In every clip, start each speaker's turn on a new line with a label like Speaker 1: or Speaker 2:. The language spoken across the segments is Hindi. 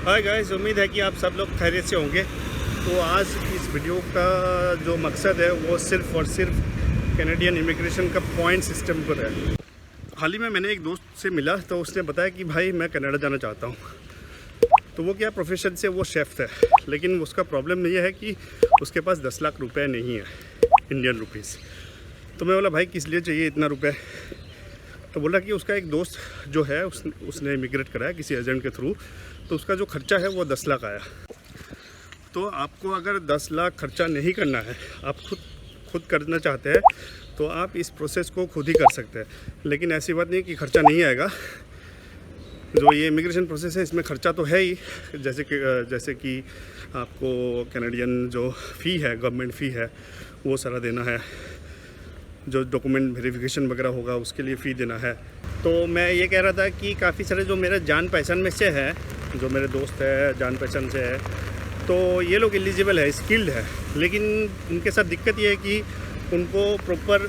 Speaker 1: हाय गाइस, उम्मीद है कि आप सब लोग खैरियत से होंगे। तो आज इस वीडियो का जो मकसद है वो सिर्फ़ और सिर्फ कैनेडियन इमिग्रेशन का पॉइंट सिस्टम पर है। हाल ही में मैंने एक दोस्त से मिला तो उसने बताया कि भाई मैं कनाडा जाना चाहता हूँ। तो वो क्या प्रोफेशन से वो शेफ़ है, लेकिन उसका प्रॉब्लम ये है कि उसके पास 10 लाख रुपए नहीं है, इंडियन रुपीज़। तो मैं बोला भाई किस लिए चाहिए इतना रुपये? तो बोला कि उसका एक दोस्त जो है उसने इमिग्रेट कराया किसी एजेंट के थ्रू, तो उसका जो खर्चा है वो 10 लाख आया। तो आपको अगर 10 लाख खर्चा नहीं करना है, आप खुद करना चाहते हैं, तो आप इस प्रोसेस को खुद ही कर सकते हैं। लेकिन ऐसी बात नहीं कि खर्चा नहीं आएगा। जो ये इमिग्रेशन प्रोसेस है इसमें खर्चा तो है ही, जैसे कि आपको कैनेडियन जो फ़ी है, गवर्नमेंट फ़ी है, वो सारा देना है। जो डॉक्यूमेंट वेरिफिकेशन वगैरह होगा उसके लिए फ़ी देना है। तो मैं ये कह रहा था कि काफ़ी सारे जो मेरे जान पहचान में से है, जो मेरे दोस्त है जान पहचान से है, तो ये लोग एलिजिबल है, स्किल्ड है, लेकिन उनके साथ दिक्कत ये है कि उनको प्रॉपर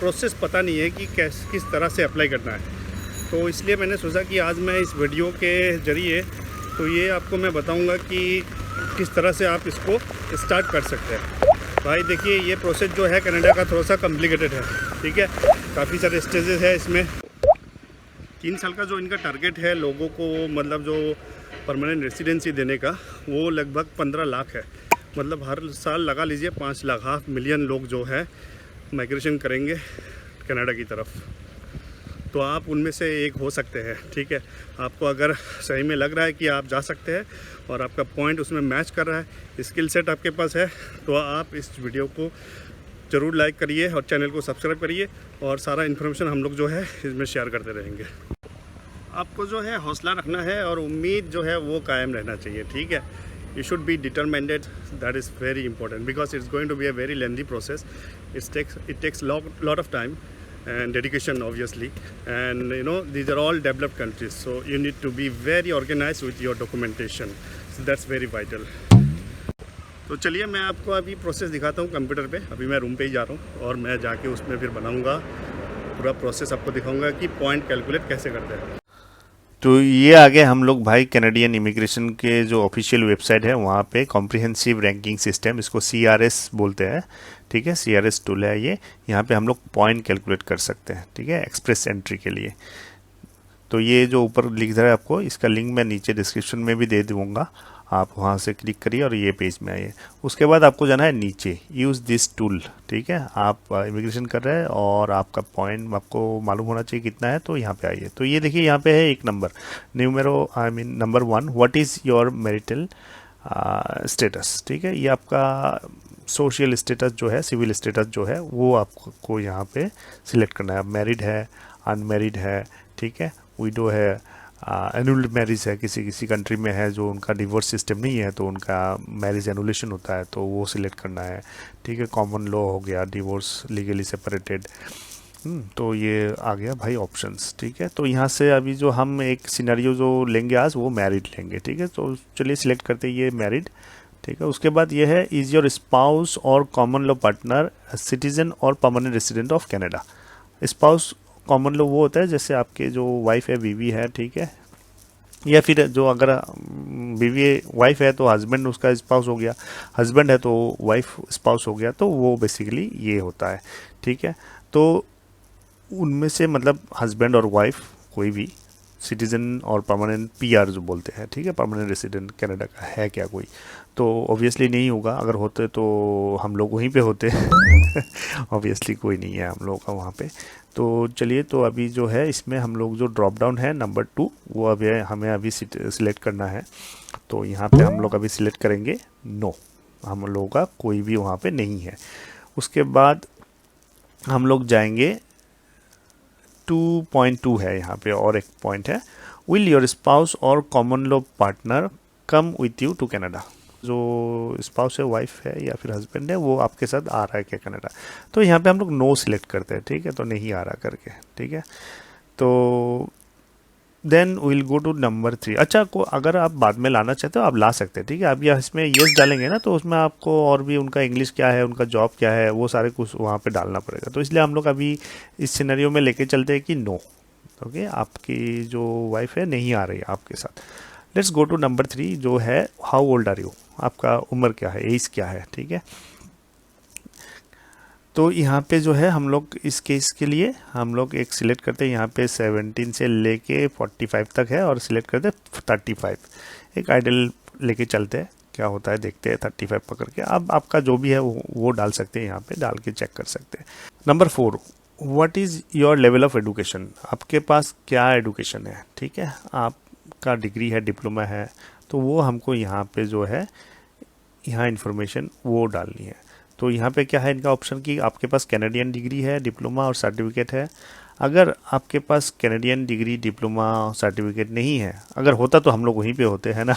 Speaker 1: प्रोसेस पता नहीं है कि किस तरह से अप्लाई करना है। तो इसलिए मैंने सोचा कि आज मैं इस वीडियो के ज़रिए तो ये आपको मैं बताऊंगा कि किस तरह से आप इसको स्टार्ट कर सकते हैं। भाई देखिए, ये प्रोसेस जो है कनाडा का थोड़ा सा कॉम्प्लिकेटेड है, ठीक है। काफ़ी सारे स्टेजेस है इसमें। 3 साल का जो इनका टारगेट है लोगों को, मतलब जो परमानेंट रेसिडेंसी देने का, वो लगभग 15 लाख है। मतलब हर साल लगा लीजिए 5 लाख, 500,000 लोग जो है माइग्रेशन करेंगे कनाडा की तरफ। तो आप उनमें से एक हो सकते हैं, ठीक है। आपको अगर सही में लग रहा है कि आप जा सकते हैं और आपका पॉइंट उसमें मैच कर रहा है, स्किल सेट आपके पास है, तो आप इस वीडियो को ज़रूर लाइक करिए और चैनल को सब्सक्राइब करिए। और सारा इन्फॉर्मेशन हम लोग जो है इसमें शेयर करते रहेंगे। आपको जो है हौसला रखना है और उम्मीद जो है वो कायम रहना चाहिए, ठीक है। You should be determined. That is very important because it's going to be a very lengthy process. It takes lot of time and dedication, obviously. And you know, these are all developed countries, so you need to be very organized with your documentation. So that's very vital. तो चलिए मैं आपको अभी प्रोसेस दिखाता हूँ कंप्यूटर पे। अभी मैं रूम पे ही जा रहा हूँ और मैं जाके उसमें फिर बनाऊँगा पूरा प्रोसेस, आपको दिखाऊँगा कि पॉइंट कैलकुलेट कैसे करते हैं।
Speaker 2: तो ये आगे हम लोग भाई कैनेडियन इमिग्रेशन के जो ऑफिशियल वेबसाइट है वहाँ पे कॉम्प्रिहेंसिव रैंकिंग सिस्टम, इसको CRS बोलते हैं, ठीक है। CRS टूल है ये। यहाँ पे हम लोग पॉइंट कैलकुलेट कर सकते हैं, ठीक है, एक्सप्रेस एंट्री के लिए। तो ये जो ऊपर लिख रहा है आपको, इसका लिंक मैं नीचे डिस्क्रिप्शन में भी दे दूँगा, आप वहाँ से क्लिक करिए और ये पेज में आइए। उसके बाद आपको जाना है नीचे, यूज़ दिस टूल, ठीक है। आप इमिग्रेशन कर रहे हैं और आपका पॉइंट आपको मालूम होना चाहिए कितना है, तो यहाँ पे आइए। तो ये देखिए यहाँ पे है एक number, number 1, what is your marital status, ठीक है। ये आपका सोशल स्टेटस जो है, सिविल स्टेटस जो है, वो आपको यहाँ पे सिलेक्ट करना है। आप मैरिड है, अनमैरिड है, ठीक है, विडो है, एनुअल मैरिज है, किसी कंट्री में है जो उनका डिवोर्स सिस्टम नहीं है तो उनका मैरिज एनुलेशन होता है, तो वो सिलेक्ट करना है, ठीक है। कॉमन लॉ हो गया, डिवोर्स, लीगली सेपरेटेड। तो ये आ गया भाई ऑप्शंस, ठीक है। तो यहाँ से अभी जो हम एक सिनेरियो जो लेंगे आज, वो मैरिड लेंगे, ठीक है। तो चलिए सिलेक्ट करते हैं ये मैरिड, ठीक है। उसके बाद ये है, इज़ योर स्पाउस और कॉमन लॉ पार्टनर सिटीजन और permanent resident of Canada. Spouse common law वो होता है जैसे आपके जो वाइफ है, बीवी है, ठीक है, या फिर जो अगर बीवी वाइफ है तो हस्बैंड उसका स्पाउस हो गया, हस्बैंड है तो वाइफ स्पाउस हो गया, तो वो बेसिकली ये होता है, ठीक है। तो उनमें से मतलब हस्बैंड और वाइफ कोई भी सिटीजन और परमानेंट PR जो बोलते हैं, ठीक है, परमानेंट रेसिडेंट कनाडा का है क्या कोई? तो ऑब्वियसली नहीं होगा। अगर होते तो हम लोग वहीं पे होते ऑब्वियसली कोई नहीं है हम लोग का वहाँ पे। तो चलिए, तो अभी जो है इसमें हम लोग जो ड्रॉप डाउन है नंबर 2, वो अभी हमें अभी सिलेक्ट करना है। तो यहाँ पे हम लोग अभी सिलेक्ट करेंगे नो, हम लोगों का कोई भी वहाँ पे नहीं है। उसके बाद हम लोग जाएंगे 2.2 है यहाँ पे, और एक पॉइंट है, विल योर स्पाउस और common law partner come with you to Canada. जो स्पाउस है, वाइफ है या फिर हस्बैंड है, वो आपके साथ आ रहा है क्या कनाडा? तो यहाँ पे हम लोग नो सिलेक्ट करते हैं, ठीक है, तो नहीं आ रहा करके, ठीक है। तो then will go to number 3। अच्छा, को अगर आप बाद में लाना चाहते हो आप ला सकते हैं, ठीक है। अब यह इसमें यस डालेंगे ना, तो उसमें आपको और भी उनका इंग्लिश क्या है, उनका जॉब क्या है, वो सारे कुछ वहाँ पे डालना पड़ेगा। तो इसलिए हम लोग अभी इस सिनेरियो में लेके चलते हैं कि नो, ओके, आपकी जो वाइफ है नहीं आ रही है आपके साथ। लेट्स गो टू नंबर 3 जो है हाउ ओल्ड आर यू, आपका उम्र क्या है, एज क्या है, ठीक है। तो यहाँ पे जो है हम लोग इस केस के लिए हम लोग एक सिलेक्ट करते हैं, यहाँ पे 17 से लेके 45 तक है और सिलेक्ट करते हैं 35, एक आइडल लेके चलते हैं क्या होता है देखते हैं। 35 पकड़ के अब आपका जो भी है वो डाल सकते हैं, यहाँ पे डाल के चेक कर सकते हैं। Number 4, what is your level of education, आपके पास क्या एडुकेशन है, ठीक है, आपका डिग्री है, डिप्लोमा है, तो वो हमको यहाँ पे जो है यहाँ इन्फॉर्मेशन वो डालनी है। तो यहाँ पे क्या है इनका ऑप्शन कि आपके पास कैनेडियन डिग्री है, डिप्लोमा और सर्टिफिकेट है। अगर आपके पास कैनेडियन डिग्री, डिप्लोमा और सर्टिफिकेट नहीं है, अगर होता तो हम लोग वहीं पे होते हैं ना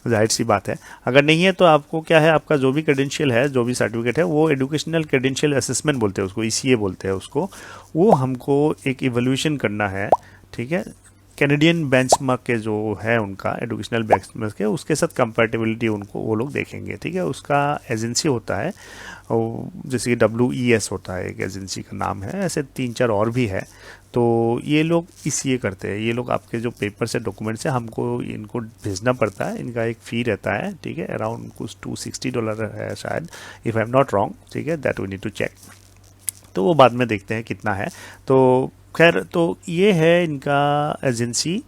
Speaker 2: जाहिर सी बात है। अगर नहीं है तो आपको क्या है, आपका जो भी क्रेडेंशियल है, जो भी सर्टिफिकेट है, वो एजुकेशनल क्रेडेंशियल असेसमेंट बोलते हैं उसको, ECA बोलते हैं उसको, वो हमको एक इवैल्यूएशन करना है, ठीक है। कैनेडियन बेंचमार्क के जो है उनका एजुकेशनल बेंचमार्क के, उसके साथ कंपैटिबिलिटी उनको वो लोग देखेंगे, ठीक है। उसका एजेंसी होता है जैसे कि WES होता है, एक एजेंसी का नाम है, ऐसे 3-4 और भी है। तो ये लोग ECA करते हैं, ये लोग आपके जो पेपर्स है, डॉक्यूमेंट्स है, हमको इनको भेजना पड़ता है, इनका एक फ़ी रहता है, ठीक है, अराउंड कुछ $260 है शायद, if I am not wrong, ठीक है, that we need to check. तो वो बाद में देखते हैं कितना है। तो खैर, तो ये है इनका एजेंसी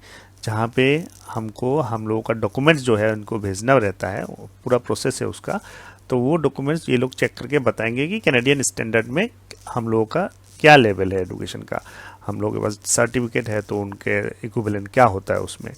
Speaker 2: जहाँ पे हमको हम लोगों का डॉक्यूमेंट्स जो है उनको भेजना रहता है, पूरा प्रोसेस है उसका। तो वो डॉक्यूमेंट्स ये लोग चेक करके बताएंगे कि कैनेडियन स्टैंडर्ड में हम लोगों का क्या लेवल है एजुकेशन का। हम लोगों के पास सर्टिफिकेट है तो उनके इक्विवेलेंट क्या होता है, उसमें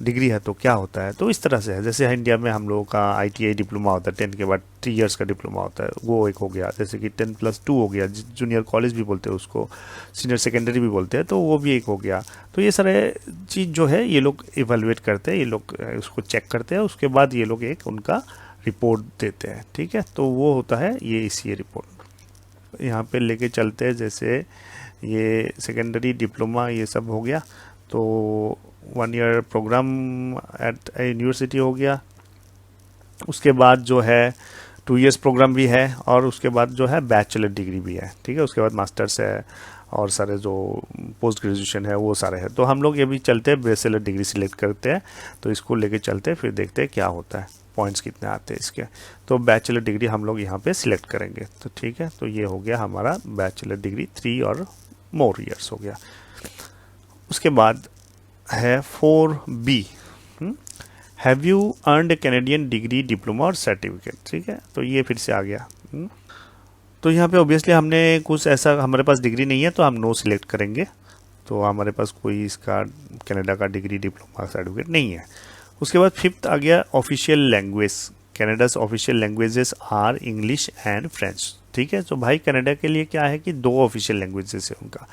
Speaker 2: डिग्री है तो क्या होता है। तो इस तरह से है, जैसे इंडिया में हम लोगों का ITI डिप्लोमा होता है, 10 के बाद 3 इयर्स का डिप्लोमा होता है, वो एक हो गया। जैसे कि 10+2 हो गया, जूनियर कॉलेज भी बोलते हैं उसको, सीनियर सेकेंडरी भी बोलते हैं, तो वो भी एक हो गया। तो ये सारे चीज़ जो है ये लोग इवेलुएट करते हैं, ये लोग उसको चेक करते हैं, उसके बाद ये लोग एक उनका रिपोर्ट देते हैं, ठीक है। तो वो होता है ये ECA रिपोर्ट। यहाँ पे लेके चलते हैं, जैसे ये सेकेंडरी, डिप्लोमा, ये सब हो गया। तो 1 ईयर प्रोग्राम एट यूनिवर्सिटी हो गया। उसके बाद जो है 2 इयर्स प्रोग्राम भी है, और उसके बाद जो है बैचलर डिग्री भी है, ठीक है। उसके बाद मास्टर्स है और सारे जो पोस्ट ग्रेजुएशन है वो सारे हैं। तो हम लोग ये भी चलते हैं, बैचलर डिग्री सिलेक्ट करते हैं, तो इसको लेके चलते हैं, फिर देखते हैं क्या होता है, पॉइंट्स कितने आते हैं इसके। तो बैचलर डिग्री हम लोग यहाँ पे सिलेक्ट करेंगे, तो ठीक है। तो ये हो गया हमारा बैचलर डिग्री, 3 और मोर ईयर्स हो गया। उसके बाद है 4B, have you earned Canadian degree, diploma और सर्टिफिकेट, ठीक है। तो ये फिर से आ गया। तो यहाँ पे ऑब्वियसली हमने कुछ ऐसा, हमारे पास डिग्री नहीं है तो हम नो सिलेक्ट करेंगे। तो हमारे पास कोई इसका कनाडा का डिग्री, डिप्लोमा, सर्टिफिकेट नहीं है। उसके बाद 5th आ गया official language. Canada's official languages are English and French, ठीक है। तो भाई कनाडा के लिए क्या है कि 2 ऑफिशियल लैंग्वेजेस है उनका,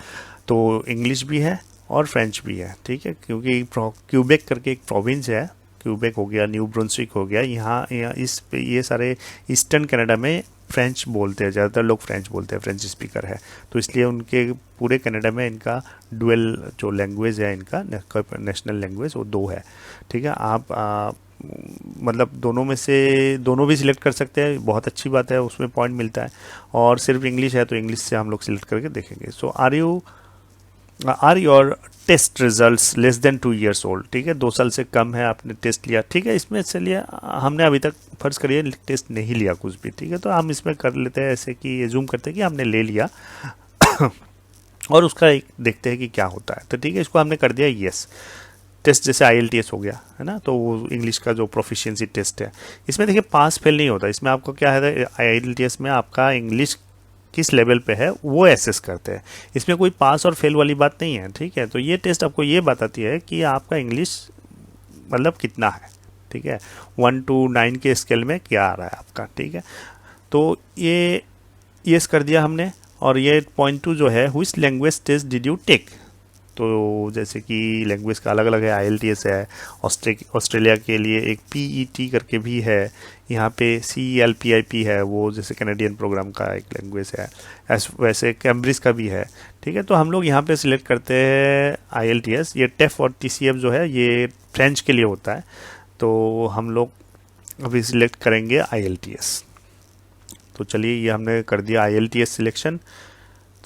Speaker 2: तो इंग्लिश भी है और फ्रेंच भी है, ठीक है। क्योंकि क्यूबेक करके एक प्रोविंस है, क्यूबेक हो गया, न्यू ब्रुंसविक हो गया, यहाँ ये सारे ईस्टर्न कनाडा में फ्रेंच बोलते हैं, ज़्यादातर लोग फ्रेंच बोलते हैं, फ्रेंच स्पीकर है। तो इसलिए उनके पूरे कनाडा में इनका डुअल जो लैंग्वेज है, इनका नेशनल लैंग्वेज, वो 2 है, ठीक है। आप मतलब दोनों में से दोनों भी सिलेक्ट कर सकते हैं, बहुत अच्छी बात है, उसमें पॉइंट मिलता है। और सिर्फ इंग्लिश है तो इंग्लिश से हम लोग सिलेक्ट करके देखेंगे। So are your test results less than 2 years old, ठीक है। 2 साल से कम है, आपने टेस्ट लिया, ठीक है। इसमें चलिए हमने अभी तक फर्ज करिए टेस्ट नहीं लिया कुछ भी, ठीक है। तो हम इसमें कर लेते हैं ऐसे कि एज्यूम करते हैं कि हमने ले लिया और उसका एक देखते हैं कि क्या होता है। तो ठीक है, इसको हमने कर दिया येस। टेस्ट जैसे IELTS हो गया है ना, तो वो इंग्लिश का जो प्रोफिशिएंसी टेस्ट है, इसमें देखिए पास फेल नहीं होता। इसमें आपको क्या है, IELTS में आपका इंग्लिश किस लेवल पे है वो एसेस करते हैं, इसमें कोई पास और फेल वाली बात नहीं है, ठीक है। तो ये टेस्ट आपको ये बताती है कि आपका इंग्लिश मतलब कितना है, ठीक है, 1 to 9 के स्केल में क्या आ रहा है आपका, ठीक है। तो ये यस कर दिया हमने। और ये पॉइंट 2 जो है, which language test did you take. तो जैसे कि लैंग्वेज का अलग अलग है, IELTS है, ऑस्ट्रेलिया के लिए एक PET करके भी है, यहाँ पे CELPIP है, वो जैसे कैनेडियन प्रोग्राम का एक लैंग्वेज है, वैसे कैम्ब्रिज का भी है, ठीक है। तो हम लोग यहाँ पे सिलेक्ट करते हैं IELTS। ये TEF और TCF जो है ये फ्रेंच के लिए होता है, तो हम लोग अभी सिलेक्ट करेंगे IELTS। तो चलिए ये हमने कर दिया IELTS सिलेक्शन।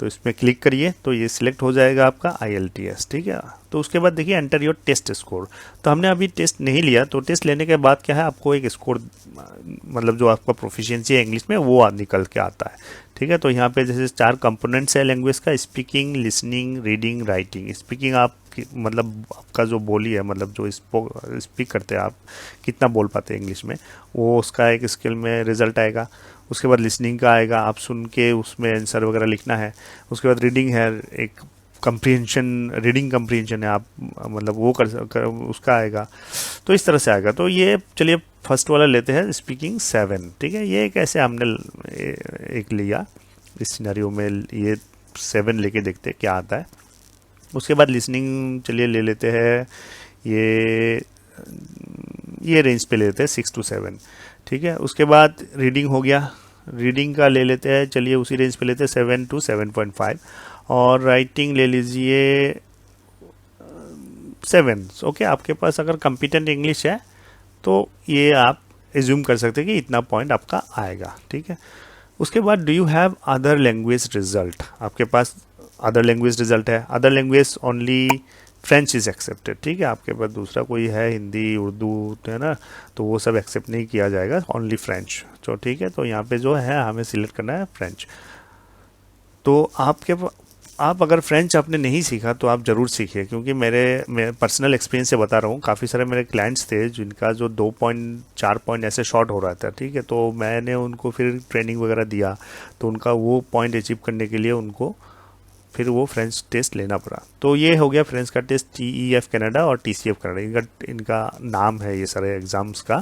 Speaker 2: तो इसमें क्लिक करिए तो ये सिलेक्ट हो जाएगा आपका IELTS, ठीक है। तो उसके बाद देखिए एंटर योर टेस्ट स्कोर। तो हमने अभी टेस्ट नहीं लिया, तो टेस्ट लेने के बाद क्या है, आपको एक स्कोर मतलब जो आपका प्रोफिशिएंसी है इंग्लिश में वो निकल के आता है, ठीक है। तो यहाँ पे जैसे 4 कंपोनेंट्स है लैंग्वेज का, speaking, listening, reading, writing. Speaking आप मतलब आपका जो बोली है, मतलब जो स्पीक करते हैं आप, कितना बोल पाते हैं इंग्लिश में, वो उसका एक स्किल में रिजल्ट आएगा। उसके बाद लिसनिंग का आएगा, आप सुन के उसमें आंसर वगैरह लिखना है। उसके बाद रीडिंग है, एक कंप्रीहेंशन, रीडिंग कंप्रीहेंशन है, आप मतलब वो कर उसका आएगा। तो इस तरह से आएगा। तो ये चलिए फर्स्ट वाला लेते हैं, स्पीकिंग 7, ठीक है। ये कैसे हमने एक लिया इस सिनेरियो में, ये 7 लेके देखते हैं क्या आता है। उसके बाद लिसनिंग चलिए ले लेते हैं, ये रेंज पे ले लेते हैं 6 to 7, ठीक है। उसके बाद रीडिंग हो गया, रीडिंग का ले लेते हैं चलिए उसी रेंज पे लेते हैं 7 to 7.5। और राइटिंग ले लीजिए 7, ओके। आपके पास अगर कॉम्पिटेंट इंग्लिश है तो ये आप एज्यूम कर सकते हैं कि इतना पॉइंट आपका आएगा, ठीक है। उसके बाद do you have other language result, आपके पास अदर लैंग्वेज रिजल्ट है। Other language only French is accepted, ठीक है। आपके पास दूसरा कोई है, हिंदी, उर्दू, है ना, तो वो सब एक्सेप्ट नहीं किया जाएगा, ओनली फ्रेंच, तो ठीक है। तो यहाँ पे जो है हमें सिलेक्ट करना है फ्रेंच। तो आप अगर फ्रेंच आपने नहीं सीखा तो आप ज़रूर सीखिए, क्योंकि मैं पर्सनल एक्सपीरियंस से बता रहा हूँ, काफ़ी सारे मेरे क्लाइंट्स थे जिनका जो 2 पॉइंट 4 पॉइंट ऐसे शॉर्ट हो रहा था, ठीक है। तो मैंने उनको फिर ट्रेनिंग वगैरह दिया, तो उनका वो पॉइंट अचीव करने के लिए उनको फिर वो फ्रेंच टेस्ट लेना पड़ा। तो ये हो गया फ्रेंच का टेस्ट, TEF कनाडा और TCF कनाडा, इनका नाम है ये सारे एग्ज़ाम्स का।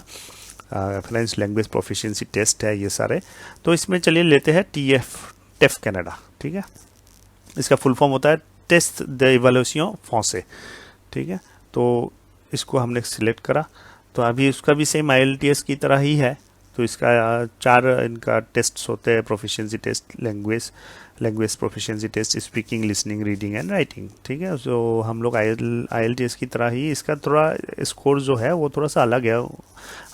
Speaker 2: फ्रेंच लैंग्वेज प्रोफिशिएंसी टेस्ट है ये सारे। तो इसमें चलिए लेते हैं TEF कनाडा, ठीक है। इसका फुल फॉर्म होता है टेस्ट द इवैल्यूएशन फ्रांसे, ठीक है। तो इसको हमने सिलेक्ट करा। तो अभी उसका भी सेम IELTS की तरह ही है। तो इसका 4 इनका टेस्ट्स होते हैं, proficiency test, language proficiency test, speaking, listening, reading and writing, ठीक है। तो हम लोग IELTS की तरह ही इसका थोड़ा स्कोर जो है वो थोड़ा सा अलग है।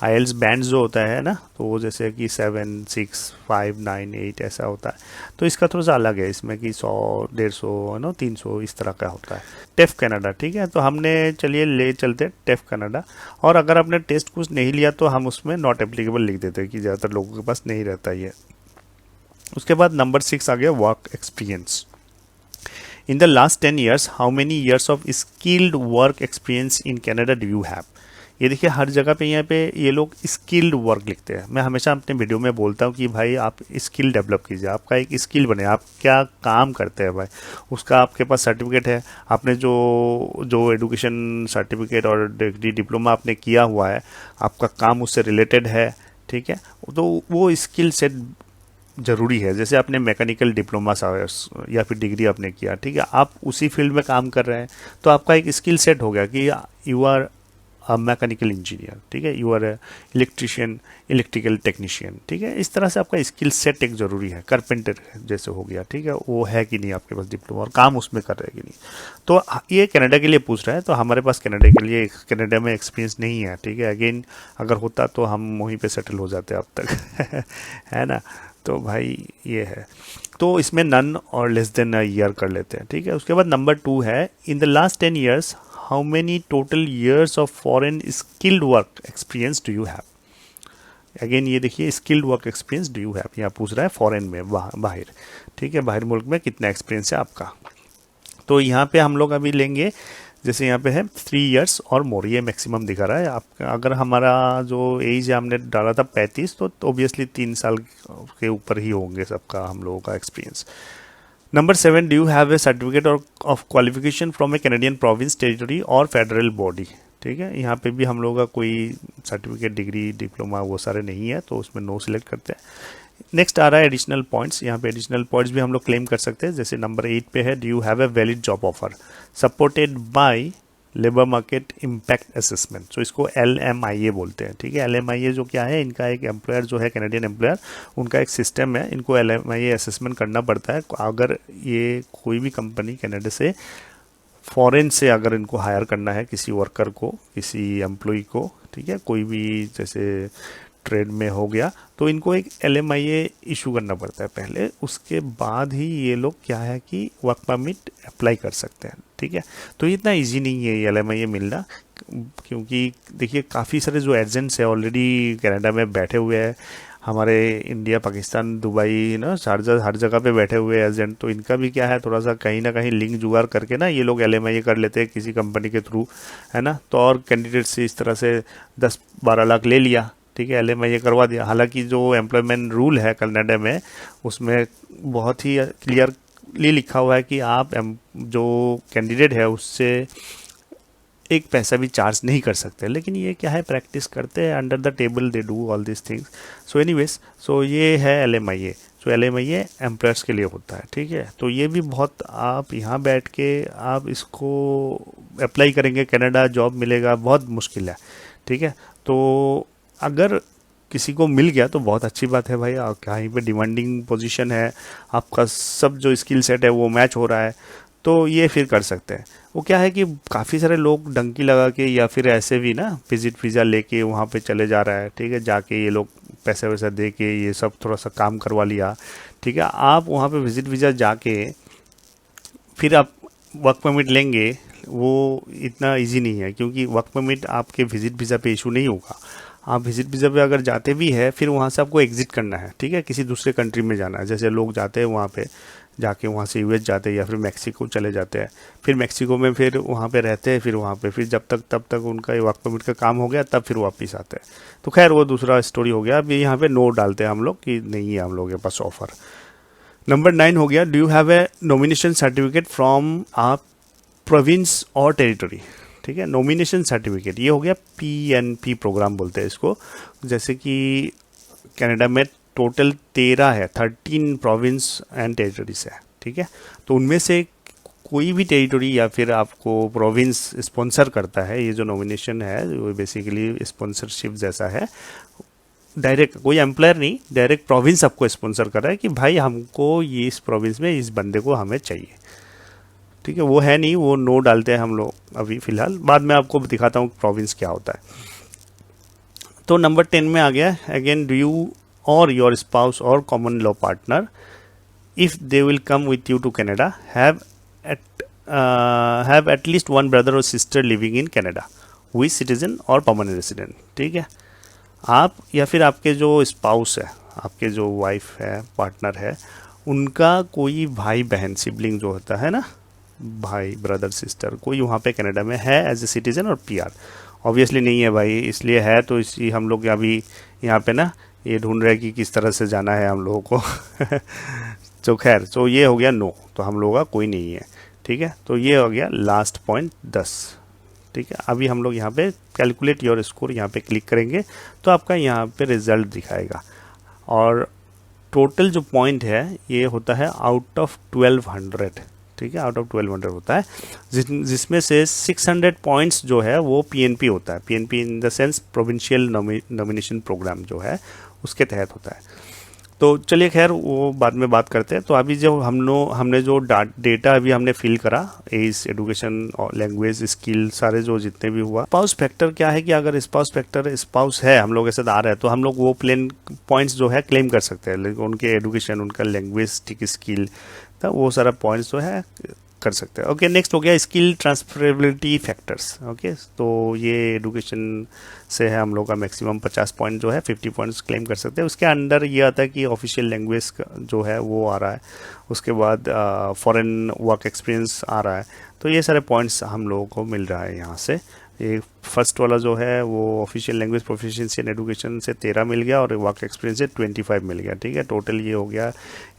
Speaker 2: IELTS बैंड जो होता है ना, तो वो जैसे कि 7, 6, 5, 9, 8 ऐसा होता है। तो इसका थोड़ा सा अलग है, इसमें कि 100, 150, 300 इस तरह का होता है। TEF कनाडा, ठीक है। तो हमने चलिए ले चलते TEF कनाडा। और अगर आपने टेस्ट कुछ नहीं लिया तो हम उसमें नॉट एप्लीकेबल लिख देते हैं कि ज़्यादातर लोगों के पास नहीं रहता ये। उसके बाद नंबर 6 आ गया work experience. In the last 10 years how many years of skilled work experience in Canada do you have. ये देखिए हर जगह पे यहाँ पे ये लोग स्किल्ड वर्क लिखते हैं। मैं हमेशा अपने वीडियो में बोलता हूँ कि भाई आप स्किल डेवलप कीजिए, आपका एक स्किल बने, आप क्या काम करते हैं भाई, उसका आपके पास सर्टिफिकेट है, आपने जो एडुकेशन सर्टिफिकेट और डिग्री डिप्लोमा आपने किया हुआ है, आपका काम उससे रिलेटेड है, ठीक है। तो वो स्किल सेट ज़रूरी है। जैसे आपने मैकेनिकल डिप्लोमा या फिर डिग्री आपने किया, ठीक है, आप उसी फील्ड में काम कर रहे हैं, तो आपका एक स्किल सेट हो गया कि यू आर मैकेनिकल इंजीनियर, ठीक है, you are electrician, electrical technician, ठीक है। इस तरह से आपका स्किल सेट एक ज़रूरी है। कारपेंटर जैसे हो गया, ठीक है, वो है कि नहीं आपके पास डिप्लोमा और काम उसमें कर रहे हैं कि नहीं। तो ये कनाडा के लिए पूछ रहा है, तो हमारे पास कनाडा के लिए, कनाडा में एक्सपीरियंस नहीं है, ठीक है। अगेन अगर होता तो हम वहीं पर सेटल हो जाते अब तक है ना। तो भाई ये है, तो इसमें नन और लेस देन अ ईयर कर लेते हैं, ठीक है। उसके बाद नंबर 2 है in the last 10 years how many total years of foreign skilled work experience do you have. Again ये देखिए skilled work experience do you have, यहाँ पूछ रहा है फॉरेन में, बाहर, ठीक है, बाहर मुल्क में कितना एक्सपीरियंस है आपका। तो यहाँ पे हम लोग अभी लेंगे, जैसे यहाँ पे है 3 years और मोर, ये मैक्सिमम दिखा रहा है आपका। अगर हमारा जो एज है हमने डाला था 35, तो ऑब्वियसली 3 साल के ऊपर ही होंगे सबका हम लोगों का experience. Number 7 do you have A certificate of qualification from A Canadian province, territory और फेडरल बॉडी, ठीक है। यहाँ पे भी हम लोगों का कोई सर्टिफिकेट, डिग्री, डिप्लोमा वो सारे नहीं है, तो उसमें नो सिलेक्ट करते हैं। नेक्स्ट आ रहा है एडिशनल पॉइंट्स। यहाँ पे एडिशनल पॉइंट्स भी हम लोग क्लेम कर सकते हैं। जैसे नंबर 8 पे है do you have a valid job offer supported by labour market impact assessment. तो इसको LMIA बोलते हैं, ठीक है। LMIA जो क्या है, इनका एक एम्प्लॉयर जो है कैनेडियन एम्प्लॉयर, उनका एक सिस्टम है, इनको LMIA असेसमेंट करना पड़ता है। अगर ये कोई भी कंपनी कनाडा से, फॉरेन से अगर इनको हायर करना है किसी वर्कर को, किसी एम्प्लॉय को, ठीक है, कोई भी जैसे ट्रेड में हो गया, तो इनको एक LMIA इशू करना पड़ता है पहले, उसके बाद ही ये लोग क्या है कि वर्क परमिट अप्लाई कर सकते हैं। ठीक है, तो इतना इजी नहीं है ये LMIA मिलना, क्योंकि देखिए काफ़ी सारे जो एजेंट्स हैं ऑलरेडी कनाडा में बैठे हुए हैं, हमारे इंडिया, पाकिस्तान, दुबई ना, शारजा, हर जगह पे बैठे हुए एजेंट, तो इनका भी क्या है थोड़ा सा कहीं ना कहीं लिंक जुगाड़ करके ना ये लोग LMIA कर लेते हैं किसी कंपनी के थ्रू, है ना। तो और कैंडिडेट से इस तरह से 10-12 लाख ले लिया, ठीक है, LMIA करवा दिया। हालांकि जो एम्प्लॉयमेंट रूल है कनाडा में उसमें बहुत ही क्लियरली लिखा हुआ है कि आप जो कैंडिडेट है उससे एक पैसा भी चार्ज नहीं कर सकते, लेकिन ये क्या है प्रैक्टिस करते हैं, under the table they do all this things. So anyways, so ये है LMIA। सो LMIA एम्प्लॉयर्स के लिए होता है, ठीक है। तो ये भी बहुत, आप यहाँ बैठ के आप इसको अप्लाई करेंगे, कनाडा जॉब मिलेगा बहुत मुश्किल है, ठीक है। तो अगर किसी को मिल गया तो बहुत अच्छी बात है भाई, कहीं पे डिमांडिंग पोजीशन है, आपका सब जो स्किल सेट है वो मैच हो रहा है, तो ये फिर कर सकते हैं। वो क्या है कि काफ़ी सारे लोग डंकी लगा के या फिर ऐसे भी ना विजिट वीज़ा लेके वहाँ पे चले जा रहा है, ठीक है, जाके ये लोग पैसा वैसा दे के ये सब थोड़ा सा काम करवा लिया, ठीक है। आप वहाँ पे विजिट वीज़ा जाके फिर आप वर्क परमिट लेंगे, वो इतना इजी नहीं है, क्योंकि वर्क परमिट आपके विजिट वीज़ा पे इशू नहीं होगा। आप विजिट वीज़ा पे अगर जाते भी है फिर वहाँ से आपको एग्जिट करना है, ठीक है, किसी दूसरे कंट्री में जाना है। जैसे लोग जाते हैं वहाँ पे जाके वहाँ से US जाते हैं या फिर मैक्सिको चले जाते हैं, फिर मैक्सिको में फिर वहाँ पे रहते हैं, फिर वहाँ पे फिर तब तक उनका वर्क परमिट का काम हो गया तब फिर वापस आते हैं। तो खैर वो दूसरा स्टोरी हो गया। अब यहाँ पे नो डालते हैं हम लोग कि नहीं है हम लोग के पास ऑफर। नंबर 9 हो गया, do you have a nomination certificate from a province or territory, ठीक है। नॉमिनेशन सर्टिफिकेट ये हो गया PNP प्रोग्राम बोलते हैं इसको। जैसे कि कनाडा में टोटल 13 है, 13 प्रोविंस एंड टेरिटरीज है, ठीक है। तो उनमें से कोई भी टेरिटरी या फिर आपको प्रोविंस स्पॉन्सर करता है, ये जो नॉमिनेशन है वो बेसिकली स्पॉन्सरशिप जैसा है। डायरेक्ट कोई एम्प्लॉयर नहीं, डायरेक्ट प्रोविंस आपको स्पॉन्सर कर रहा है कि भाई हमको ये इस प्रोविंस में इस बंदे को हमें चाहिए, ठीक है। वो है नहीं, वो नो डालते हैं हम लोग अभी फ़िलहाल, बाद में आपको दिखाता हूँ प्रोविंस क्या होता है। तो नंबर 10 में आ गया, अगेन डू यू और योर स्पाउस और common law partner if they will come with you to Canada have at least one brother और sister living in Canada with citizen और परमानेंट रेसिडेंट, ठीक है। आप या फिर आपके जो स्पाउस है, आपके जो वाइफ है, पार्टनर है, उनका कोई भाई बहन सिबलिंग जो होता है ना, भाई ब्रदर सिस्टर, कोई वहाँ पे कनाडा में है एज ए सिटीजन और PR। ऑब्वियसली नहीं है भाई, इसलिए है तो इसी हम लोग अभी यहाँ पे ना ये ढूंढ रहे हैं कि किस तरह से जाना है हम लोगों को तो खैर, तो ये हो गया नो, तो हम लोगों का कोई नहीं है, ठीक है। तो ये हो गया लास्ट पॉइंट 10, ठीक है। अभी हम लोग यहाँ पे कैलकुलेट योर स्कोर यहाँ पे क्लिक करेंगे तो आपका यहाँ पे रिजल्ट दिखाएगा, और टोटल जो पॉइंट है ये होता है आउट ऑफ 1200, ठीक है, आउट ऑफ 1200 होता है, जिसमें से 600 पॉइंट्स जो है वो PNP होता है। PNP in the sense provincial nomination program जो है उसके तहत होता है। तो चलिए खैर वो बाद में बात करते हैं। तो अभी जो हमने जो डेटा अभी हमने फिल करा, एज, एजुकेशन और लैंग्वेज, स्किल, सारे जो जितने भी हुआ। स्पाउस फैक्टर क्या है कि अगर स्पाउस है हम लोग के साथ आ रहा है तो हम लोग वो प्लेन पॉइंट्स जो है क्लेम कर सकते हैं, लेकिन उनके एजुकेशन, उनका लैंग्वेज, स्किल, तो वो सारा पॉइंट्स जो है कर सकते हैं। ओके, नेक्स्ट हो गया स्किल ट्रांसफरेबिलिटी फैक्टर्स। ओके, तो ये एजुकेशन से है हम लोग का मैक्सिमम 50 पॉइंट जो है 50 पॉइंट्स क्लेम कर सकते हैं। उसके अंडर ये आता है कि ऑफिशियल लैंग्वेज जो है वो आ रहा है, उसके बाद फॉरेन वर्क एक्सपीरियंस आ रहा है। तो ये सारे पॉइंट्स हम लोगों को मिल रहा है यहाँ से। ये फर्स्ट वाला जो है वो official language proficiency and education से 13 मिल गया और वर्क एक्सपीरियंस से 25 मिल गया, ठीक है। टोटल ये हो गया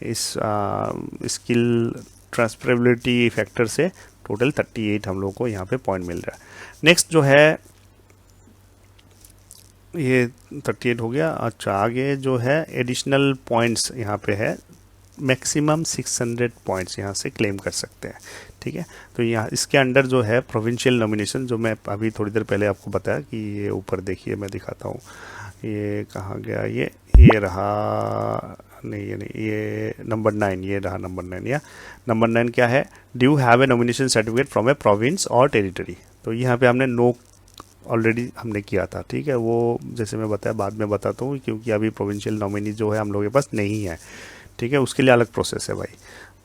Speaker 2: इस स्किल ट्रांसफरेबिलिटी फैक्टर से टोटल 38 हम लोग को यहाँ पे पॉइंट मिल रहा है। नेक्स्ट जो है ये 38 हो गया। अच्छा, आगे जो है एडिशनल पॉइंट्स यहाँ पे है, मैक्सिमम 600 पॉइंट्स यहाँ से क्लेम कर सकते हैं, ठीक है। तो यहाँ इसके अंडर जो है प्रोविंशियल नॉमिनेशन, जो मैं अभी थोड़ी देर पहले आपको बताया कि ये ऊपर देखिए, मैं दिखाता हूँ, ये कहाँ गया, ये रहा, नहीं ये नहीं, ये नंबर 9, ये रहा नंबर 9। या नंबर 9 क्या है, do you have a nomination certificate from A province or territory. तो यहाँ पे हमने नो ऑलरेडी हमने किया था, ठीक है। वो जैसे मैं बताया बाद में बताता हूँ, क्योंकि अभी प्रोविंशियल नॉमिनी जो है हम लोगों के पास नहीं है, ठीक है, उसके लिए अलग प्रोसेस है भाई।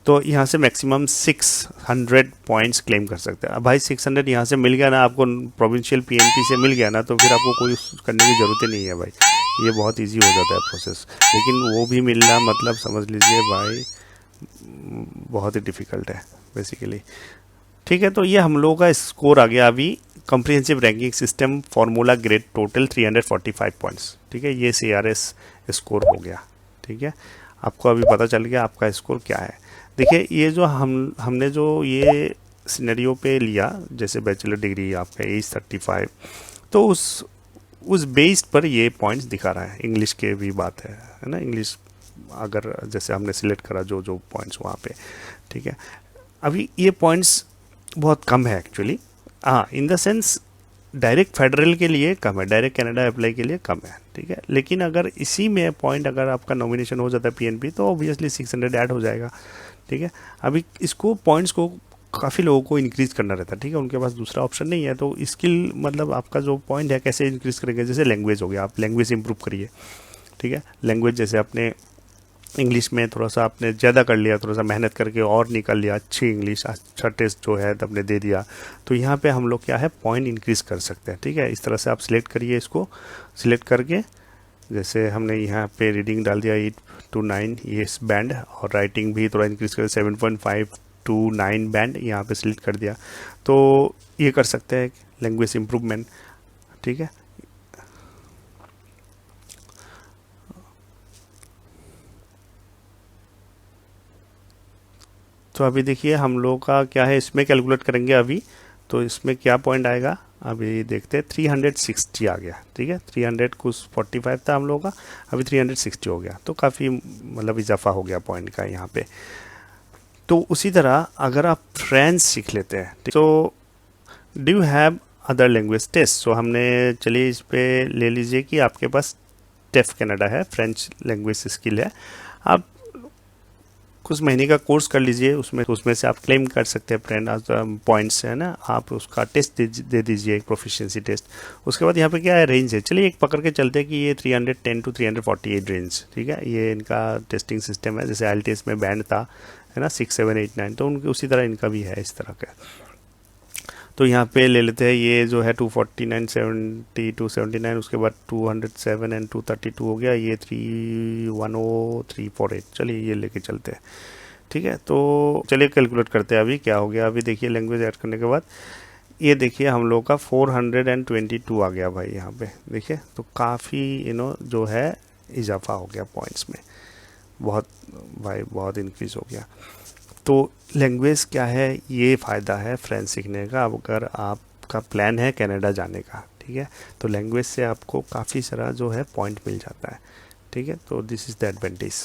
Speaker 2: तो यहाँ से मैक्सिमम 600 पॉइंट्स क्लेम कर सकते हैं। अब भाई 600 यहाँ से मिल गया ना आपको, प्रोविंशियल पीएनपी से मिल गया ना, तो फिर आपको कोई करने की ज़रूरत ही नहीं है भाई, ये बहुत इजी हो जाता है प्रोसेस। लेकिन वो भी मिलना मतलब समझ लीजिए भाई बहुत ही डिफ़िकल्ट है बेसिकली, ठीक है। तो ये हम लोगों का स्कोर आ गया अभी, comprehensive ranking system formula grade total 345 points, ठीक है, ये CRS स्कोर हो गया, ठीक है। आपको अभी पता चल गया आपका स्कोर क्या है। देखिए ये जो हमने जो ये सिनेरियो पे लिया, जैसे बैचलर डिग्री आपका एज 35, तो उस बेस्ड पर ये पॉइंट्स दिखा रहा है। इंग्लिश के भी बात है ना, इंग्लिश अगर जैसे हमने सिलेक्ट करा जो जो पॉइंट्स वहाँ पे, ठीक है। अभी ये पॉइंट्स बहुत कम है एक्चुअली, हाँ, इन द सेंस डायरेक्ट फेडरल के लिए कम है, डायरेक्ट कनाडा अप्लाई के लिए कम है, ठीक है। लेकिन अगर इसी में पॉइंट अगर आपका नॉमिनेशन हो जाता है पीएनपी, तो ऑब्वियसली 600 ऐड हो जाएगा, ठीक है। अभी इसको पॉइंट्स को काफ़ी लोगों को इंक्रीज़ करना रहता है, ठीक है, उनके पास दूसरा ऑप्शन नहीं है। तो स्किल मतलब आपका जो पॉइंट है कैसे इंक्रीज़ करेंगे, जैसे लैंग्वेज हो गया, आप लैंग्वेज इंप्रूव करिए, ठीक है। लैंग्वेज जैसे आपने इंग्लिश में थोड़ा सा आपने ज़्यादा कर लिया, थोड़ा सा मेहनत करके और निकाल लिया, अच्छी इंग्लिश, अच्छा टेस्ट जो है आपने दे दिया, तो यहाँ पे हम लोग क्या है पॉइंट इंक्रीज़ कर सकते हैं, ठीक है। इस तरह से आप सिलेक्ट करिए, इसको सिलेक्ट करके जैसे हमने यहाँ पे रीडिंग डाल दिया 8 to 9 ये बैंड, और राइटिंग भी थोड़ा इंक्रीज़ कर 7.5 to 9 बैंड यहाँ पे सिलेक्ट कर दिया, तो ये कर सकते हैं लैंग्वेज इम्प्रूवमेंट, ठीक है। तो अभी देखिए हम लोग का क्या है, इसमें कैलकुलेट करेंगे अभी, तो इसमें क्या पॉइंट आएगा अभी देखते हैं। 360 आ गया, ठीक है, 300 कुछ 45 था हम लोगों का, अभी 360 हो गया, तो काफ़ी मतलब इजाफा हो गया पॉइंट का यहाँ पे। तो उसी तरह अगर आप फ्रेंच सीख लेते हैं, तो do you have other language test, so हमने चलिए इस पे ले लीजिए कि आपके पास टेफ कनाडा है, फ्रेंच लैंग्वेज स्किल है, आप कुछ महीने का कोर्स कर लीजिए, उसमें से आप क्लेम कर सकते हैं फ्रेंड पॉइंट्स, है ना। आप उसका टेस्ट दे दीजिए, एक प्रोफिशिएंसी टेस्ट। उसके बाद यहाँ पे क्या है, रेंज है, चलिए एक पकड़ के चलते हैं कि ये 310 to 348 रेंज, ठीक है, ये इनका टेस्टिंग सिस्टम है। जैसे IELTS में बैंड था, है ना, 6, 7, 8, 9, तो उनके उसी तरह इनका भी है इस तरह का। तो यहाँ पे ले लेते हैं, ये जो है 249, 70 to 79, उसके बाद 207 and 232 हो गया, ये 310, 348, चलिए ये लेके चलते हैं, ठीक है। तो चलिए कैलकुलेट करते हैं अभी क्या हो गया। अभी देखिए लैंग्वेज ऐड करने के बाद ये देखिए हम लोग का 422 आ गया भाई यहाँ पे, देखिए, तो काफ़ी जो है इजाफा हो गया पॉइंट्स में, बहुत भाई बहुत इंक्रीज़ हो गया। तो लैंग्वेज क्या है, ये फ़ायदा है फ्रेंच सीखने का, अब अगर आपका प्लान है कनाडा जाने का, ठीक है, तो लैंग्वेज से आपको काफ़ी सारा जो है पॉइंट मिल जाता है, ठीक है। तो दिस इज़ द एडवांटेज।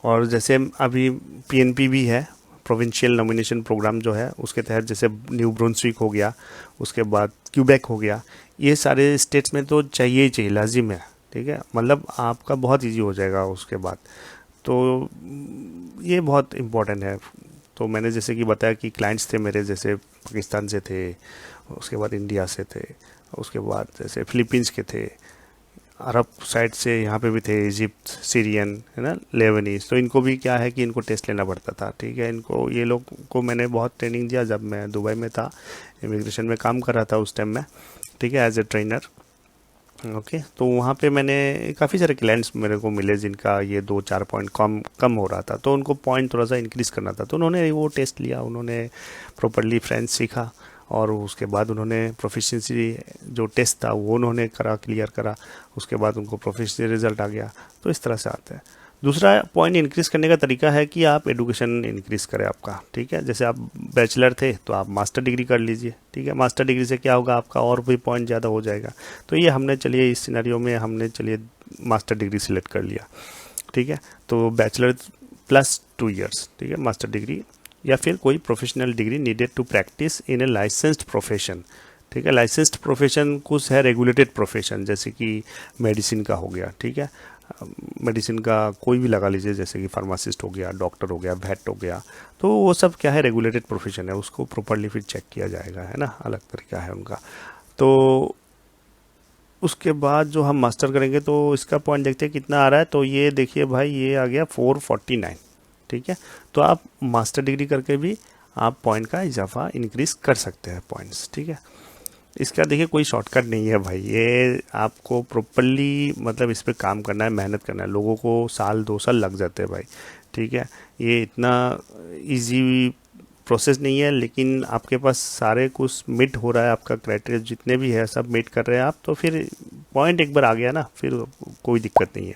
Speaker 2: और जैसे अभी पीएनपी भी है, प्रोविंशियल नॉमिनेशन प्रोग्राम जो है, उसके तहत जैसे न्यू ब्रुंसविक हो गया, उसके बाद क्यूबेक हो गया, ये सारे स्टेट्स में तो चाहिए ही चाहिए, लाजिम है, ठीक है, मतलब आपका बहुत इजी हो जाएगा उसके बाद। तो ये बहुत इम्पोर्टेंट है। तो मैंने जैसे कि बताया कि क्लाइंट्स थे मेरे, जैसे पाकिस्तान से थे, उसके बाद इंडिया से थे, उसके बाद जैसे फिलीपींस के थे, अरब साइड से यहाँ पे भी थे, इजिप्ट, सीरियन, है ना, लेबनीज। तो इनको भी क्या है कि इनको टेस्ट लेना पड़ता था, ठीक है। इनको ये लोग को मैंने बहुत ट्रेनिंग दिया जब मैं दुबई में था, इमिग्रेशन में काम कर रहा था उस टाइम में, ठीक है, एज ए ट्रेनर, ओके। तो वहाँ पे मैंने काफ़ी सारे क्लाइंट्स मेरे को मिले जिनका ये 2-4 पॉइंट कम हो रहा था, तो उनको पॉइंट थोड़ा सा इंक्रीज़ करना था, तो उन्होंने वो टेस्ट लिया, उन्होंने प्रॉपरली फ्रेंच सीखा, और उसके बाद उन्होंने प्रोफिशिएंसी जो टेस्ट था वो उन्होंने क्लियर करा, उसके बाद उनको प्रोफिशिएंसी रिजल्ट आ गया। तो इस तरह से आता है। दूसरा पॉइंट इंक्रीज़ करने का तरीका है कि आप एडुकेशन इंक्रीज़ करें आपका, ठीक है। जैसे आप बैचलर थे तो आप मास्टर डिग्री कर लीजिए, ठीक है, मास्टर डिग्री से क्या होगा, आपका और भी पॉइंट ज़्यादा हो जाएगा। तो ये हमने चलिए इस सिनेरियो में हमने चलिए मास्टर डिग्री सिलेक्ट कर लिया, ठीक है। तो बैचलर प्लस 2 years, ठीक है, मास्टर डिग्री, या फिर कोई professional degree needed to practice in a licensed profession, ठीक है। लाइसेंस्ड प्रोफेशन कुछ है रेगुलेटेड प्रोफेशन, जैसे कि मेडिसिन का हो गया, ठीक है, मेडिसिन का कोई भी लगा लीजिए, जैसे कि फार्मासिस्ट हो गया, डॉक्टर हो गया, वेट हो गया, तो वो सब क्या है, रेगुलेटेड प्रोफेशन है, उसको प्रॉपरली फिर चेक किया जाएगा, है ना, अलग तरीका है उनका। तो उसके बाद जो हम मास्टर करेंगे तो इसका पॉइंट देखते हैं कितना आ रहा है। तो ये देखिए भाई, ये आ गया 449, ठीक है। तो आप मास्टर डिग्री करके भी आप पॉइंट का इजाफा इंक्रीज कर सकते हैं पॉइंट्स, ठीक है। इसका देखिए कोई शॉर्टकट नहीं है भाई, ये आपको प्रॉपरली मतलब इस पे काम करना है, मेहनत करना है। लोगों को साल 2 साल लग जाते हैं भाई, ठीक है। ये इतना इजी प्रोसेस नहीं है, लेकिन आपके पास सारे कुछ मीट हो रहा है, आपका क्राइटेरिया जितने भी है सब मीट कर रहे हैं आप, तो फिर पॉइंट एक बार आ गया ना, फिर कोई दिक्कत नहीं है।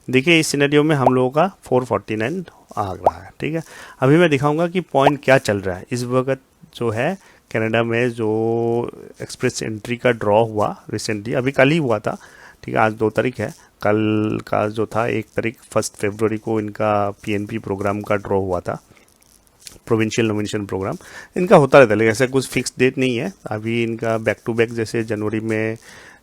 Speaker 2: देखिए इस सिनेरियो में हम लोगों का 449 आ रहा है, ठीक है। अभी मैं दिखाऊंगा कि पॉइंट क्या चल रहा है इस वक्त जो है कनाडा में। जो एक्सप्रेस एंट्री का ड्रॉ हुआ रिसेंटली, अभी कल ही हुआ था, ठीक है। आज 2 तारीख है, कल का जो था 1 तारीख 1 फरवरी को इनका पीएनपी प्रोग्राम का ड्रॉ हुआ था, प्रोविंशियल नॉमिनेशन प्रोग्राम। इनका होता रहता है, लेकिन ऐसा कुछ फिक्स डेट नहीं है। अभी इनका बैक टू बैक जैसे जनवरी में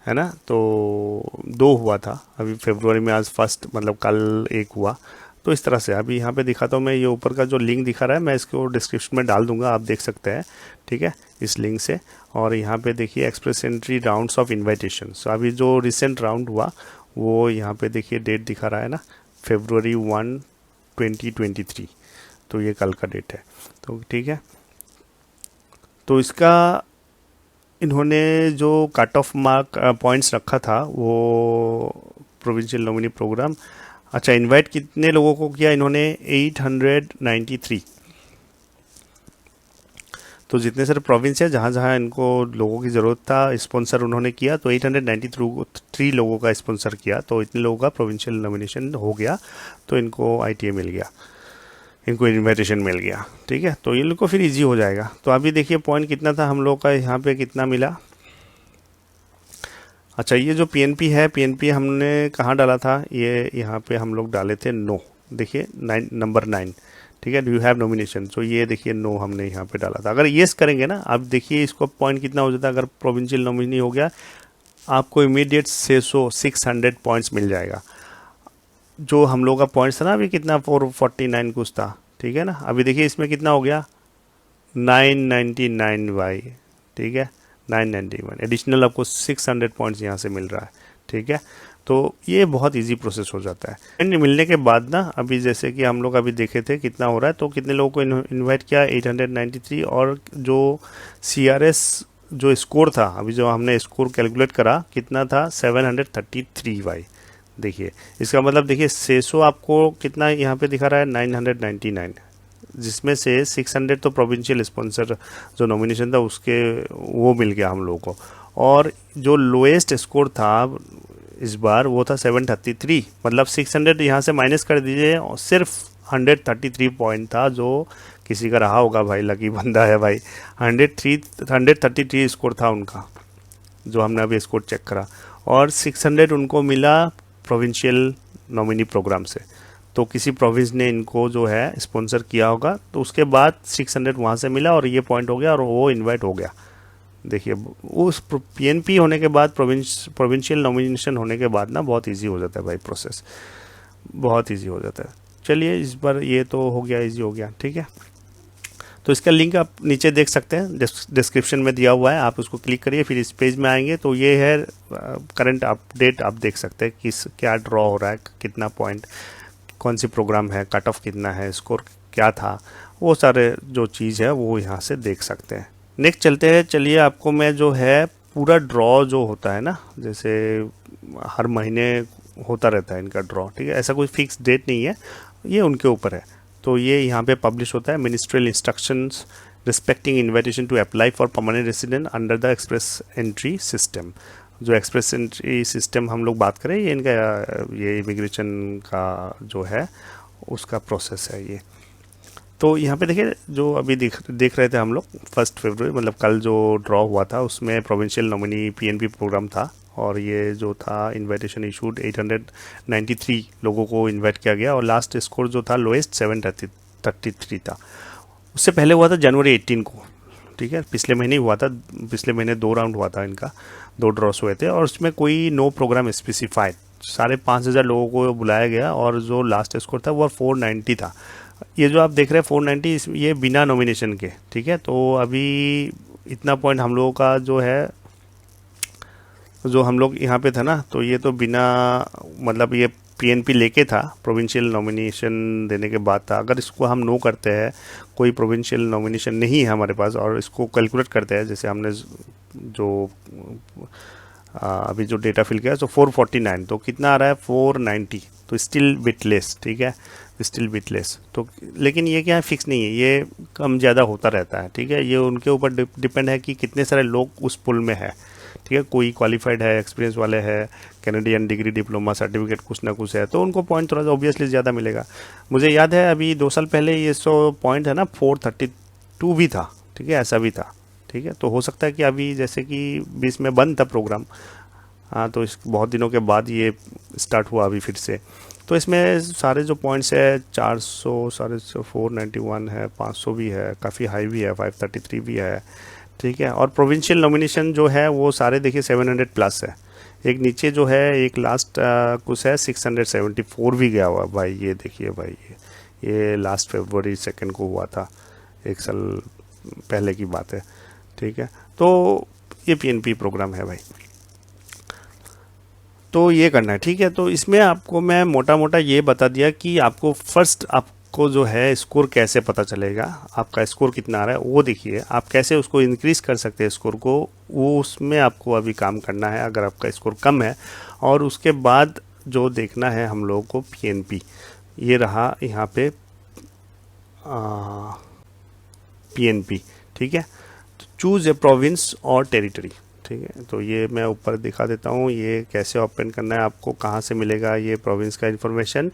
Speaker 2: है ना, तो 2 हुआ था, अभी फरवरी में आज फर्स्ट मतलब कल 1 हुआ। तो इस तरह से अभी यहाँ पे दिखाता हूँ मैं, ये ऊपर का जो लिंक दिखा रहा है मैं इसको डिस्क्रिप्शन में डाल दूंगा, आप देख सकते हैं, ठीक है, इस लिंक से। और यहाँ पे देखिए express entry rounds of invitation. So अभी जो रिसेंट राउंड हुआ वो यहाँ पे देखिए डेट दिखा रहा है ना, February 1, 2023। तो ये कल का डेट है, तो ठीक है। तो इसका इन्होंने जो कट ऑफ मार्क पॉइंट्स रखा था वो प्रोविंशियल नॉमिनी प्रोग्राम, अच्छा इनवाइट कितने लोगों को किया इन्होंने, 893। तो जितने सारे प्रोविंस है जहाँ जहाँ इनको लोगों की ज़रूरत था स्पॉन्सर उन्होंने किया, तो 893 लोगों का स्पॉन्सर किया, तो इतने लोगों का प्रोविंशियल नॉमिनेशन हो गया, तो इनको आईटीए मिल गया, इनको इन्विटेशन मिल गया, ठीक है। तो इनको फिर इजी हो जाएगा। तो अभी देखिए पॉइंट कितना था हम लोग का, यहाँ पे कितना मिला। अच्छा ये जो पीएनपी है, पीएनपी हमने कहाँ डाला था, ये यहाँ पे हम लोग डाले थे नो, देखिए नंबर 9, ठीक है, डू यू हैव नॉमिनेशन। तो ये देखिए नो हमने यहाँ पे डाला था। अगर येस करेंगे ना, अब देखिए इसको पॉइंट कितना हो जाता है, अगर प्रोविंशियल नॉमिनी हो गया आपको इमीडिएट 600 पॉइंट्स मिल जाएगा। जो हम लोग का पॉइंट्स था ना अभी कितना 449 कुछ था, ठीक है ना। अभी देखिए इसमें कितना हो गया 999 भाई, ठीक है, 991 एडिशनल आपको 600 पॉइंट्स यहाँ से मिल रहा है, ठीक है। तो ये बहुत इजी प्रोसेस हो जाता है। एंड मिलने के बाद ना, अभी जैसे कि हम लोग अभी देखे थे कितना हो रहा है, तो कितने लोगों को इनवाइट किया 893, और जो CRS जो स्कोर था, अभी जो हमने स्कोर कैलकुलेट करा कितना था 733 भाई। देखिए इसका मतलब देखिए 600 आपको कितना यहाँ पे दिखा रहा है 999, जिसमें से 600 तो प्रोविंशियल स्पॉन्सर जो नॉमिनेशन था उसके वो मिल गया हम लोगों को। और जो लोएस्ट स्कोर था इस बार वो था 733, मतलब 600 यहाँ से माइनस कर दीजिए और सिर्फ 133 पॉइंट था जो किसी का रहा होगा भाई, लकी बंदा है भाई। 133 स्कोर था उनका, जो हमने अभी स्कोर चेक करा, और 600 उनको मिला प्रोविंशियल नॉमिनी प्रोग्राम से। तो किसी प्रोविंस ने इनको जो है स्पॉन्सर किया होगा, तो उसके बाद 600 वहाँ से मिला और ये पॉइंट हो गया और वो इनवाइट हो गया। देखिए उस पीएनपी होने के बाद, प्रोविंशियल नॉमिनेशन होने के बाद ना बहुत इजी हो जाता है भाई प्रोसेस, बहुत इजी हो जाता है। चलिए इस बार ये तो हो गया, इजी हो गया, ठीक है। तो इसका लिंक आप नीचे देख सकते हैं, डिस्क्रिप्शन में दिया हुआ है, आप उसको क्लिक करिए, फिर इस पेज में आएंगे तो ये है करंट अपडेट, आप देख सकते हैं किस क्या ड्रॉ हो रहा है, कितना पॉइंट, कौन सी प्रोग्राम है, कट ऑफ कितना है, स्कोर क्या था, वो सारे जो चीज़ है वो यहाँ से देख सकते हैं। नेक्स्ट चलते हैं, चलिए आपको मैं जो है पूरा ड्रॉ जो होता है ना, जैसे हर महीने होता रहता है इनका ड्रॉ, ठीक है, ऐसा कोई फिक्स डेट नहीं है, ये उनके ऊपर है। तो ये यहाँ पे पब्लिश होता है, ministerial instructions respecting invitation to apply for permanent resident under the express entry system. जो एक्सप्रेस एंट्री सिस्टम हम लोग बात करें, ये इनका ये इमिग्रेशन का जो है उसका प्रोसेस है ये। तो यहाँ पे देखिए जो अभी देख रहे थे हम लोग 1 फरवरी, मतलब कल जो ड्रॉ हुआ था उसमें प्रोविंशियल नॉमिनी पीएनपी प्रोग्राम था, और ये जो था इन्विटेशन इशूड 893 लोगों को इन्वाइट किया गया, और लास्ट स्कोर जो था लोएस्ट 733 था। उससे पहले हुआ था जनवरी 18 को, ठीक है, पिछले महीने हुआ था, पिछले महीने 2 राउंड हुआ था इनका, 2 ड्रॉस हुए थे, और उसमें कोई नो प्रोग्राम स्पेसिफाइड, 5,500 लोगों को बुलाया गया और जो लास्ट स्कोर था वो 490 था। ये जो आप देख रहे हैं 490, ये बिना नॉमिनेशन के, ठीक है। तो अभी इतना पॉइंट हम लोगों का जो है, जो हम लोग यहाँ पे था ना, तो ये तो बिना मतलब ये पीएनपी लेके था, प्रोविंशियल नॉमिनेशन देने के बाद था। अगर इसको हम नो करते हैं, कोई प्रोविंशियल नॉमिनेशन नहीं है हमारे पास, और इसको कैलकुलेट करते हैं, जैसे हमने जो अभी जो डेटा फिल किया, तो 449, तो कितना आ रहा है 490, तो स्टिल बिट लेस, ठीक है, स्टिल बिट लेस। तो लेकिन ये क्या है, फिक्स नहीं है, ये कम ज़्यादा होता रहता है, ठीक है। ये उनके ऊपर डिपेंड है कि कितने सारे लोग उस पुल में है, ठीक है। कोई क्वालिफाइड है, एक्सपीरियंस वाले है, कैनेडियन डिग्री, डिप्लोमा, सर्टिफिकेट कुछ ना कुछ है, तो उनको पॉइंट थोड़ा सा ऑब्वियसली ज़्यादा मिलेगा। मुझे याद है अभी 2 साल पहले ये 100 पॉइंट है ना 432 भी था, ठीक है, ऐसा भी था, ठीक है। तो हो सकता है कि अभी जैसे कि 20 में बंद था प्रोग्राम, हाँ, तो इस बहुत दिनों के बाद ये स्टार्ट हुआ अभी फिर से। तो इसमें सारे जो पॉइंट्स है 400, 491 है, 500 भी है, काफ़ी हाई भी है, 533 भी है, ठीक है। और प्रोविंशियल नॉमिनेशन जो है वो सारे देखिए 700 प्लस है। एक नीचे जो है एक लास्ट कुछ है 674 भी गया हुआ भाई, ये देखिए भाई, ये लास्ट फरवरी 2 को हुआ था, 1 साल पहले की बात है, ठीक है। तो ये पीएनपी प्रोग्राम है भाई, तो ये करना है, ठीक है। तो इसमें आपको मैं मोटा मोटा ये बता दिया कि आपको फर्स्ट आपको जो है स्कोर कैसे पता चलेगा, आपका स्कोर कितना आ रहा है वो देखिए, आप कैसे उसको इंक्रीज़ कर सकते हैं स्कोर को, वो उसमें आपको अभी काम करना है अगर आपका स्कोर कम है। और उसके बाद जो देखना है हम लोगों को पीएनपी, ये रहा यहाँ पे पीएनपी, ठीक है। तो choose A province or territory, ठीक है। तो ये मैं ऊपर दिखा देता हूँ, ये कैसे ओपन करना है, आपको कहाँ से मिलेगा ये प्रोविंस का इन्फॉर्मेशन।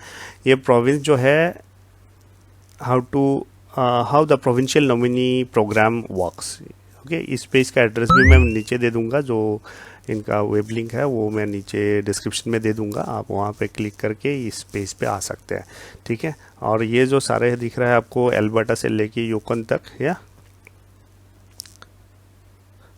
Speaker 2: ये प्रोविंस जो है how the provincial nominee program works, okay. इस पे इसका एड्रेस भी मैं नीचे दे दूंगा, जो इनका वेब लिंक है वो मैं नीचे डिस्क्रिप्शन में दे दूंगा, आप वहाँ पे क्लिक करके इस पेज पे आ सकते हैं, ठीक है। और ये जो सारे दिख रहा है आपको एल्बर्टा से लेके यूकन तक, या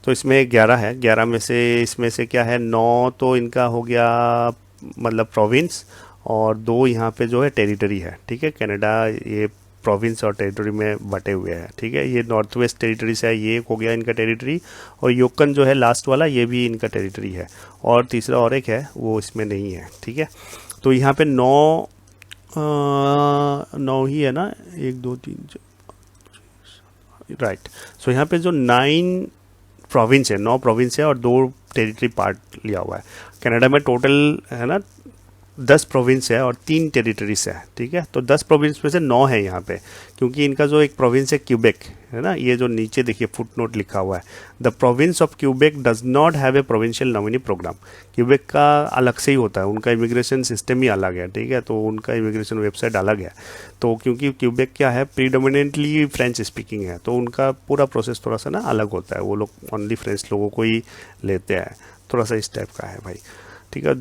Speaker 2: तो इसमें 11 है, 11 में से इसमें से क्या है 9 तो इनका हो गया मतलब प्रोविंस, और 2 यहाँ पे जो है टेरिटरी है, ठीक है। कनाडा ये प्रोविंस और टेरिटरी में बटे हुए हैं, ठीक है। ये नॉर्थ वेस्ट टेरिटरी से है, ये एक हो गया इनका टेरिटरी, और योकन जो है लास्ट वाला ये भी इनका टेरिटरी है, और तीसरा और एक है वो इसमें नहीं है, ठीक है। तो यहाँ पे 9 ही है ना, 1 2 3 राइट। सो यहाँ पे जो 9 प्रोविंस है, 9 प्रोविंस है और 2 टेरिटरी पार्ट लिया हुआ है। कनाडा में टोटल है ना 10 प्रोविंस है और 3 टेरिटरीज है, ठीक है। तो 10 प्रोविंस में से 9 है यहाँ पे, क्योंकि इनका जो एक प्रोविंस है क्यूबेक, है ना, ये जो नीचे देखिए फुटनोट लिखा हुआ है, the province of Quebec does not have a provincial nominee program. Quebec का अलग से ही होता है, उनका इमिग्रेशन सिस्टम ही अलग है, ठीक है। तो उनका इमिग्रेशन वेबसाइट अलग है। तो क्योंकि क्यूबेक क्या है, प्रीडोमिनेंटली फ्रेंच स्पीकिंग है, तो उनका पूरा प्रोसेस थोड़ा सा ना अलग होता है, वो लोग ओनली फ्रेंच लोगों को ही लेते हैं, थोड़ा सा इस टाइप का है भाई, ठीक है।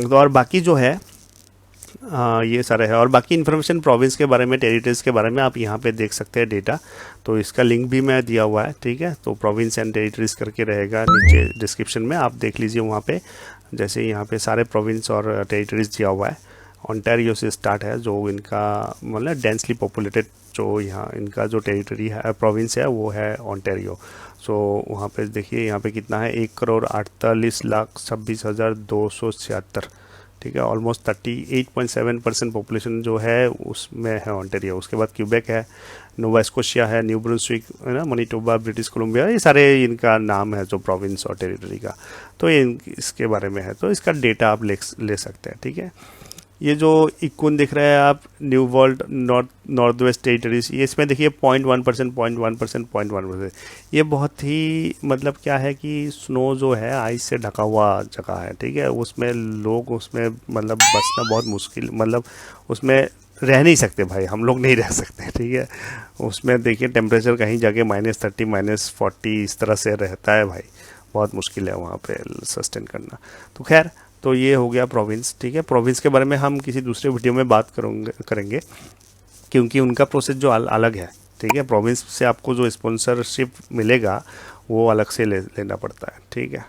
Speaker 2: तो और बाकी जो है ये सारे है, और बाकी इन्फॉर्मेशन प्रोविंस के बारे में, टेरिटरीज के बारे में आप यहाँ पे देख सकते हैं डेटा, तो इसका लिंक भी मैं दिया हुआ है, ठीक है। तो प्रोविंस एंड टेरिटरीज करके रहेगा नीचे डिस्क्रिप्शन में, आप देख लीजिए वहाँ पे, जैसे यहाँ पे सारे प्रोविंस और टेरिटरीज दिया हुआ है। ओंटारियो से स्टार्ट है, जो इनका मतलब डेंसली पॉपुलेटेड जो यहाँ इनका जो टेरिटरी है, प्रोविंस है, वो है ओंटारियो। सो वहाँ पे देखिए यहाँ पे कितना है, 1,48,26,276, ठीक है। ऑलमोस्ट 38.7% पॉपुलेशन जो है उसमें है ओंटारियो। उसके बाद क्यूबेक है, नोवा स्कोशिया है, न्यू ब्रुंसविक है ना, मैनिटोबा, ब्रिटिश कोलंबिया, ये सारे इनका नाम है जो प्रोविंस और टेरिटरी का। तो ये इसके बारे में है, तो इसका डेटा आप ले सकते हैं, ठीक है। ये जो इक्वन दिख रहा है आप, new world north west territories, ये इसमें देखिए 0.1%, 0.1%, 0.1%। ये बहुत ही मतलब क्या है कि स्नो जो है आइस से ढका हुआ जगह है, ठीक है। उसमें लोग उसमें मतलब बसना बहुत मुश्किल, मतलब उसमें रह नहीं सकते भाई, हम लोग नहीं रह सकते, ठीक है। उसमें देखिए टेम्परेचर कहीं जाके -30, -40 इस तरह से रहता है भाई, बहुत मुश्किल है वहाँ पे सस्टेन करना। तो खैर, तो ये हो गया प्रोविंस, ठीक है। प्रोविंस के बारे में हम किसी दूसरे वीडियो में बात करेंगे, क्योंकि उनका प्रोसेस जो अलग है, ठीक है। प्रोविंस से आपको जो स्पॉन्सरशिप मिलेगा वो अलग से लेना पड़ता है, ठीक है।